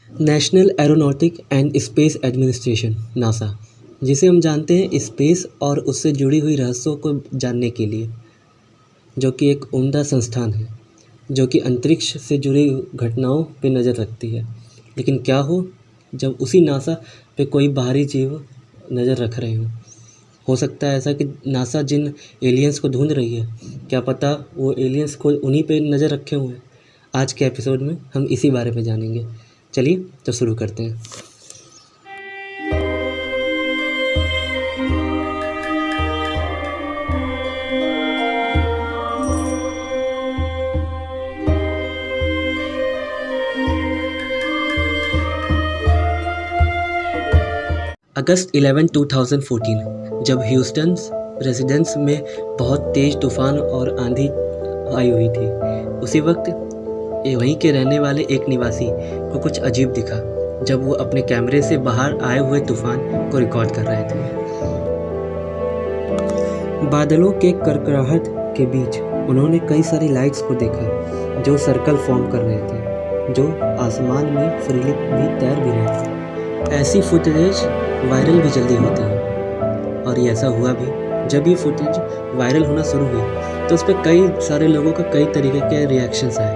National aeronautic and space administration NASA, जिसे हम जानते हैं स्पेस और उससे जुड़ी हुई रहस्यों को जानने के लिए, जो कि एक उम्दा संस्थान है जो कि अंतरिक्ष से जुड़ी घटनाओं पे नज़र रखती है। लेकिन क्या जब उसी नासा पे कोई बाहरी जीव नज़र रख रहे हों। हो सकता है ऐसा कि नासा जिन एलियंस को ढूंढ रही है, क्या पता वो एलियंस को उन्हीं पे नज़र रखे हुए हैं। आज के एपिसोड में हम इसी बारे में जानेंगे। चलिए तो शुरू करते हैं। अगस्त 11, 2014 जब ह्यूस्टन रेजिडेंस में बहुत तेज़ तूफ़ान और आंधी आई हुई थी, उसी वक्त वहीं के रहने वाले एक निवासी को कुछ अजीब दिखा जब वो अपने कैमरे से बाहर आए हुए तूफ़ान को रिकॉर्ड कर रहे थे। बादलों के करकराहट के बीच उन्होंने कई सारी लाइट्स को देखा जो सर्कल फॉर्म कर रहे थे, जो आसमान में फ्रीली भी तैर भी रहे थे। ऐसी फुटेज वायरल भी जल्दी होती है और ये ऐसा हुआ भी। जब ये फुटेज वायरल होना शुरू हुई तो उस पर कई सारे लोगों का कई तरीके के रिएक्शंस आए,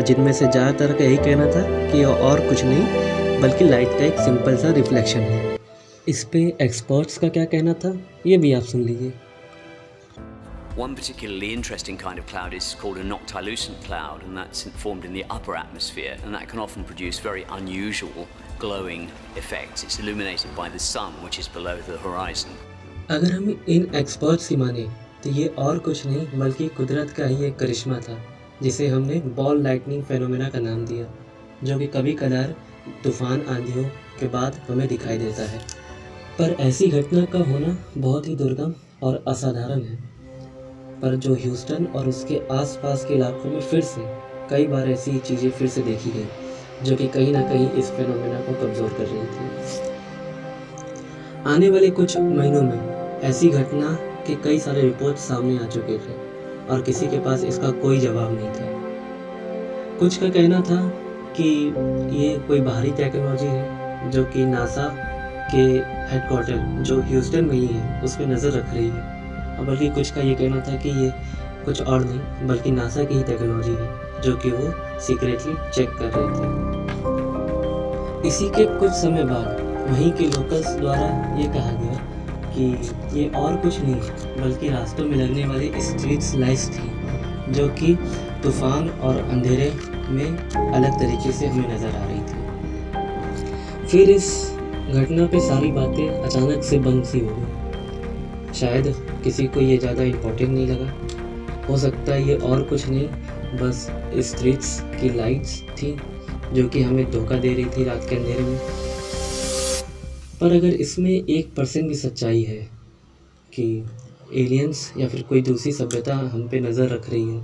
जिनमें से ज़्यादातर का यही कहना था कि यह और कुछ नहीं बल्कि लाइट का एक सिंपल सा रिफ्लेक्शन है। इस पे एक्सपर्ट्स का क्या कहना था, ये भी आप सुन लीजिए। One particularly interesting kind of cloud is called a noctilucent cloud, and that's formed in the upper atmosphere, and that can often produce very unusual glowing effects. It's illuminated by the sun, which is below the horizon. अगर हम इन experts की माने तो ये और कुछ नहीं बल्कि कुदरत का ही एक करिश्मा था, जिसे हमने बॉल लाइटनिंग फेनोमेना का नाम दिया, जो कि कभी कदार तूफान आंधियों के बाद हमें दिखाई देता है। पर ऐसी घटना का होना बहुत ही दुर्गम और असाधारण है। पर जो ह्यूस्टन और उसके आसपास के इलाकों में फिर से कई बार ऐसी चीज़ें फिर से देखी गई, जो कि कहीं ना कहीं इस फेनोमेना को कमज़ोर कर रही थी। आने वाले कुछ महीनों में ऐसी घटना के कई सारे रिपोर्ट सामने आ चुके थे और किसी के पास इसका कोई जवाब नहीं था। कुछ का कहना था कि ये कोई बाहरी टेक्नोलॉजी है जो कि नासा के हेडक्वार्टर जो ह्यूस्टन में ही है उस पर नज़र रख रही है, और बल्कि कुछ का ये कहना था कि ये कुछ और नहीं बल्कि नासा की ही टेक्नोलॉजी है जो कि वो सीक्रेटली चेक कर रहे थे। इसी के कुछ समय बाद वहीं के लोकल्स द्वारा ये कहा गया कि ये और कुछ नहीं बल्कि रास्तों में लगने वाली स्ट्रीट लाइट्स थी, जो कि तूफान और अंधेरे में अलग तरीके से हमें नज़र आ रही थी। फिर इस घटना पे सारी बातें अचानक से बंद सी हो गई। शायद किसी को ये ज़्यादा इम्पोर्टेंट नहीं लगा। हो सकता है ये और कुछ नहीं बस स्ट्रीट्स की लाइट्स थी जो कि हमें धोखा दे रही थी रात के अंधेरे में। पर अगर इसमें 1% भी सच्चाई है कि एलियंस या फिर कोई दूसरी सभ्यता हम पे नज़र रख रही है,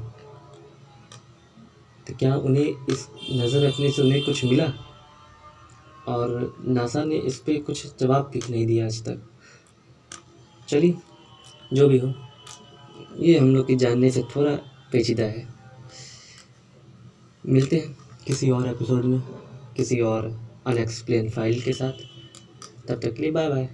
तो क्या उन्हें इस नज़र रखने से उन्हें कुछ मिला? और नासा ने इस पे कुछ जवाब भी नहीं दिया आज तक। चलिए जो भी हो, ये हम लोग की जानने से थोड़ा पेचीदा है। मिलते हैं किसी और एपिसोड में किसी और अनएक्सप्लेन फाइल के साथ। तब तक के लिए बाय बाय।